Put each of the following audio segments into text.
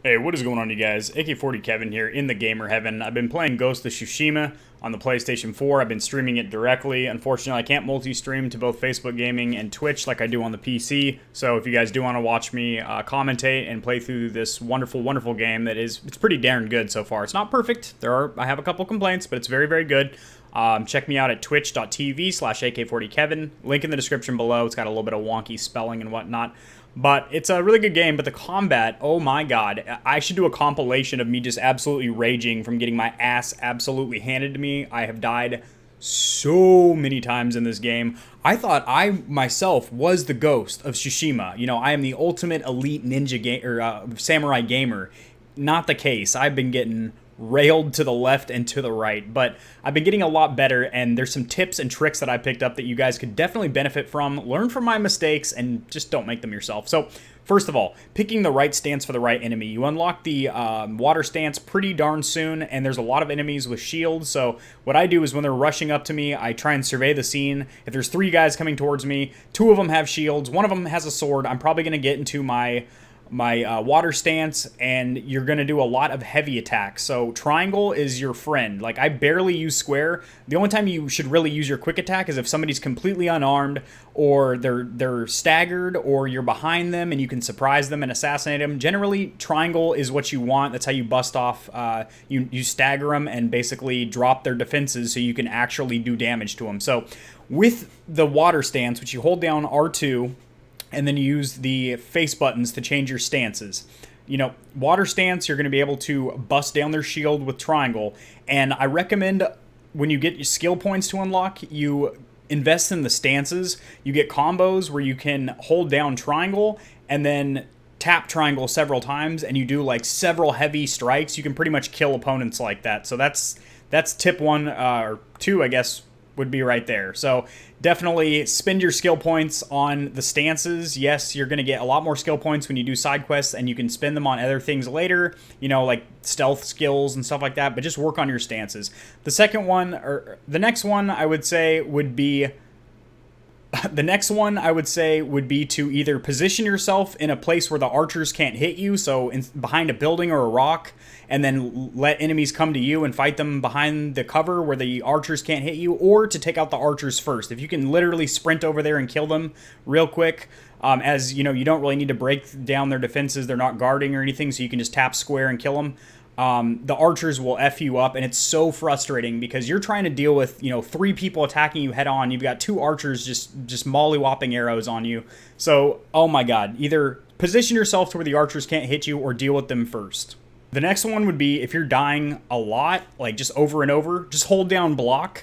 Hey, what is going on, you guys? AK-40 Kevin here in the gamer heaven. I've been playing Ghost of Tsushima on the PlayStation 4. I've been streaming it directly. Unfortunately, I can't multi-stream to both Facebook Gaming and Twitch like I do on the PC. So if you guys do want to watch me commentate and play through this wonderful, wonderful game it's pretty darn good so far. It's not perfect. I have a couple complaints, but it's very, very good. Check me out at twitch.tv/AK40Kevin. Link in the description below. It's got a little bit of wonky spelling and whatnot. But it's a really good game, but the combat, oh my god. I should do a compilation of me just absolutely raging from getting my ass absolutely handed to me. I have died so many times in this game. I thought I myself was the ghost of Tsushima. You know, I am the ultimate elite ninja samurai gamer. Not the case. I've been getting railed to the left and to the right, but I've been getting a lot better, and there's some tips and tricks that I picked up that you guys could definitely benefit from. Learn from my mistakes and just don't make them yourself. So first of all, picking the right stance for the right enemy. You unlock the water stance pretty darn soon, and there's a lot of enemies with shields. So what I do is when they're rushing up to me, I try and survey the scene. If there's 3 guys coming towards me, 2 of them have shields, 1 of them has a sword, I'm probably going to get into my water stance, and you're going to do a lot of heavy attacks. So triangle is your friend. Like, I barely use square. The only time you should really use your quick attack is if somebody's completely unarmed, or they're staggered, or you're behind them and you can surprise them and assassinate them. Generally, triangle is what you want. That's how you bust off, you stagger them and basically drop their defenses so you can actually do damage to them. So with the water stance, which you hold down R2, and then you use the face buttons to change your stances. You know, water stance, you're going to be able to bust down their shield with triangle. And I recommend when you get your skill points to unlock, you invest in the stances. You get combos where you can hold down triangle and then tap triangle several times, and you do like several heavy strikes. You can pretty much kill opponents like that. So that's tip 1 or 2, I guess, would be right there. So definitely spend your skill points on the stances. Yes, you're going to get a lot more skill points when you do side quests, and you can spend them on other things later, you know, like stealth skills and stuff like that, but just work on your stances. The second one, or the next one, I would say would be to either position yourself in a place where the archers can't hit you, so behind a building or a rock, and then let enemies come to you and fight them behind the cover where the archers can't hit you, or to take out the archers first. If you can literally sprint over there and kill them real quick, as you know, you don't really need to break down their defenses. They're not guarding or anything, so you can just tap square and kill them. The archers will F you up, and it's so frustrating because you're trying to deal with, you know, 3 people attacking you head on. You've got 2 archers just molly-whopping arrows on you. So, oh my god, either position yourself to where the archers can't hit you or deal with them first. The next one would be, if you're dying a lot, like just over and over, just hold down block.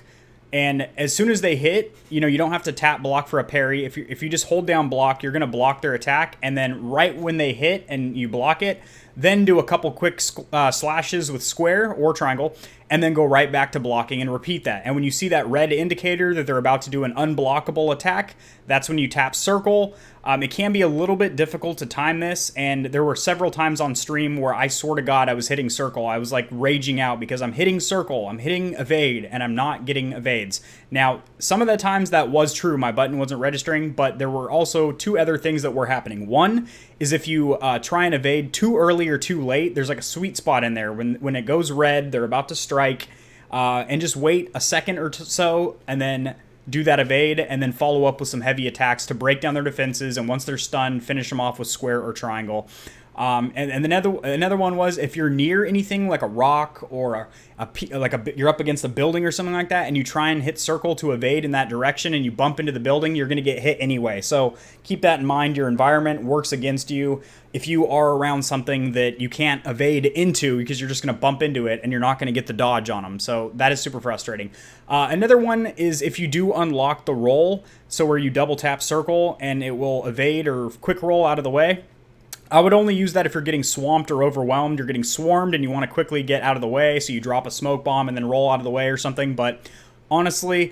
And as soon as they hit, you know, you don't have to tap block for a parry. If you just hold down block, you're going to block their attack. And then right when they hit and you block it, then do a couple quick slashes with square or triangle, and then go right back to blocking and repeat that. And when you see that red indicator that they're about to do an unblockable attack, that's when you tap circle. It can be a little bit difficult to time this, and there were several times on stream where I swear to God I was hitting circle. I was like raging out because I'm hitting circle, I'm hitting evade, and I'm not getting evades. Now, some of the times that was true, my button wasn't registering, but there were also 2 other things that were happening. One is if you try and evade too early or too late, there's like a sweet spot in there. When it goes red, they're about to strike, and just wait a second or so, and then do that evade, and then follow up with some heavy attacks to break down their defenses, and once they're stunned, finish them off with square or triangle. And another one was if you're near anything like a rock or you're up against a building or something like that, and you try and hit circle to evade in that direction, and you bump into the building, you're going to get hit anyway. So keep that in mind. Your environment works against you if you are around something that you can't evade into, because you're just going to bump into it and you're not going to get the dodge on them. So that is super frustrating. Another one is if you do unlock the roll, so where you double tap circle and it will evade or quick roll out of the way. I would only use that if you're getting swamped or overwhelmed. You're getting swarmed and you want to quickly get out of the way, so you drop a smoke bomb and then roll out of the way or something. But honestly,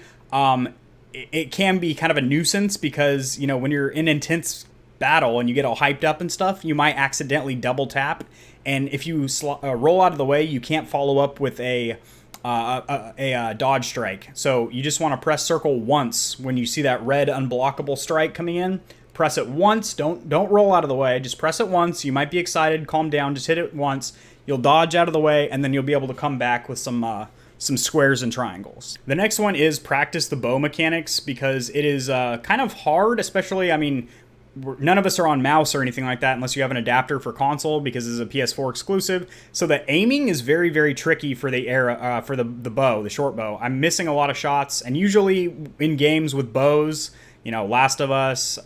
it can be kind of a nuisance because, you know, when you're in intense battle and you get all hyped up and stuff, you might accidentally double tap. And if you roll out of the way, you can't follow up with a dodge strike. So you just want to press circle once when you see that red unblockable strike coming in. press it once. Don't roll out of the way. Just press it once. You might be excited. Calm down. Just hit it once. You'll dodge out of the way, and then you'll be able to come back with some squares and triangles. The next one is practice the bow mechanics, because it is kind of hard, especially, I mean, none of us are on mouse or anything like that unless you have an adapter for console, because this is a PS4 exclusive. So the aiming is very, very tricky for the for the bow, the short bow. I'm missing a lot of shots, and usually in games with bows, you know, Last of Us,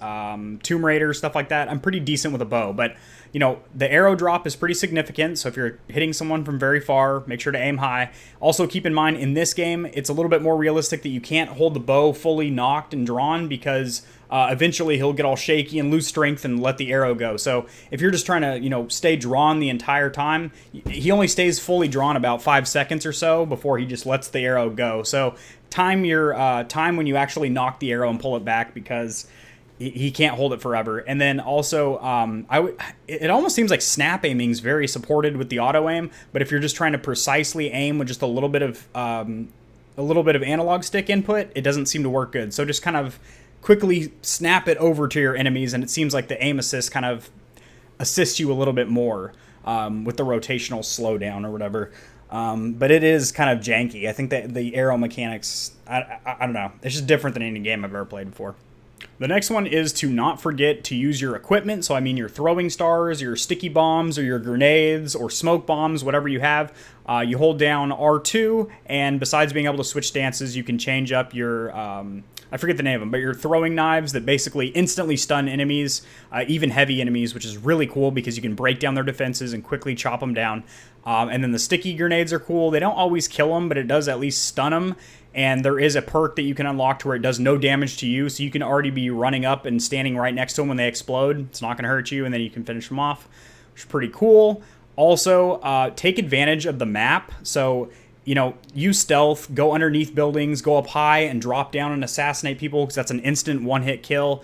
Tomb Raider, stuff like that, I'm pretty decent with a bow. But, you know, the arrow drop is pretty significant, so if you're hitting someone from very far, make sure to aim high. Also, keep in mind, in this game, it's a little bit more realistic that you can't hold the bow fully knocked and drawn, because eventually he'll get all shaky and lose strength and let the arrow go. So if you're just trying to, you know, stay drawn the entire time, he only stays fully drawn about 5 seconds or so before he just lets the arrow go. So time your time when you actually knock the arrow and pull it back, because he can't hold it forever. And then also, it almost seems like snap aiming is very supported with the auto aim, but if you're just trying to precisely aim with just a little bit of analog stick input, it doesn't seem to work good. So just kind of quickly snap it over to your enemies, and it seems like the aim assist kind of assists you a little bit more with the rotational slowdown or whatever. But it is kind of janky. I think that the arrow mechanics, I don't know, it's just different than any game I've ever played before. The next one is to not forget to use your equipment. So I mean your throwing stars, your sticky bombs, or your grenades, or smoke bombs, whatever you have. You hold down R2, and besides being able to switch stances, you can change up your, I forget the name of them, but your throwing knives that basically instantly stun enemies, even heavy enemies, which is really cool because you can break down their defenses and quickly chop them down. And then the sticky grenades are cool. They don't always kill them, but it does at least stun them. And there is a perk that you can unlock to where it does no damage to you, so you can already be running up and standing right next to them when they explode. It's not going to hurt you, and then you can finish them off, which is pretty cool. Also, take advantage of the map. So, you know, use stealth, go underneath buildings, go up high, and drop down and assassinate people, because that's an instant one-hit kill.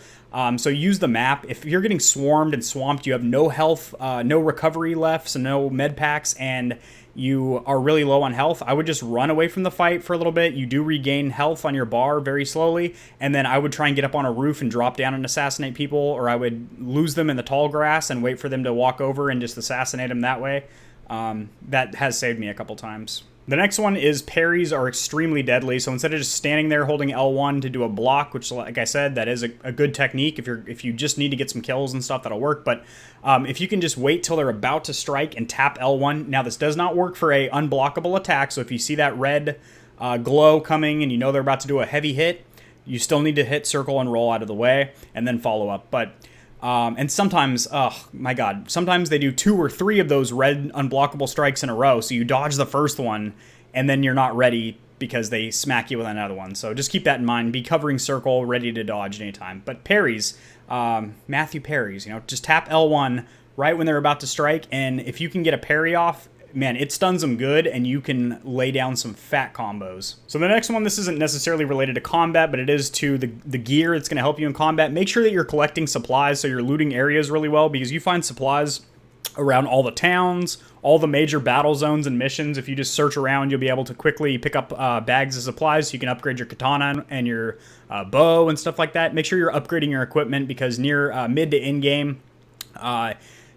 So use the map. If you're getting swarmed and swamped, you have no health, no recovery left, so no med packs, and you are really low on health, I would just run away from the fight for a little bit. You do regain health on your bar very slowly, and then I would try and get up on a roof and drop down and assassinate people, or I would lose them in the tall grass and wait for them to walk over and just assassinate them that way. That has saved me a couple times. The next one is parries are extremely deadly. So instead of just standing there holding L1 to do a block, which, like I said, that is a good technique if you just need to get some kills and stuff, that'll work. But if you can just wait till they're about to strike and tap L1. Now, this does not work for a unblockable attack. So if you see that red glow coming and you know they're about to do a heavy hit, you still need to hit circle and roll out of the way and then follow up. But and sometimes, oh my god, sometimes they do 2 or 3 of those red unblockable strikes in a row, so you dodge the first one, and then you're not ready because they smack you with another one. So just keep that in mind. Be covering circle, ready to dodge anytime. But parries, Matthew parries, you know, just tap L1 right when they're about to strike, and if you can get a parry off, man, it stuns them good, and you can lay down some fat combos. So the next one, this isn't necessarily related to combat, but it is to the gear that's going to help you in combat. Make sure that you're collecting supplies, so you're looting areas really well, because you find supplies around all the towns, all the major battle zones and missions. If you just search around, you'll be able to quickly pick up bags of supplies, so you can upgrade your katana and your bow and stuff like that. Make sure you're upgrading your equipment, because near mid to end game,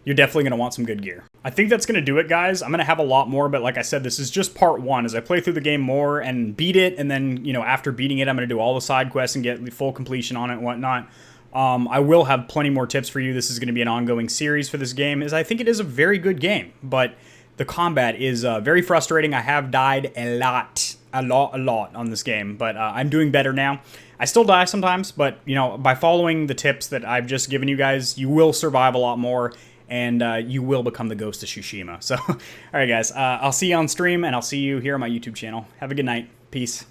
you're definitely going to want some good gear. I think that's going to do it, guys. I'm going to have a lot more, but like I said, this is just part 1. As I play through the game more and beat it, and then, you know, after beating it, I'm going to do all the side quests and get the full completion on it and whatnot. I will have plenty more tips for you. This is going to be an ongoing series for this game, as I think it is a very good game, but the combat is very frustrating. I have died a lot on this game, but I'm doing better now. I still die sometimes, but, you know, by following the tips that I've just given you guys, you will survive a lot more, and you will become the Ghost of Tsushima. So, all right, guys, I'll see you on stream, and I'll see you here on my YouTube channel. Have a good night. Peace.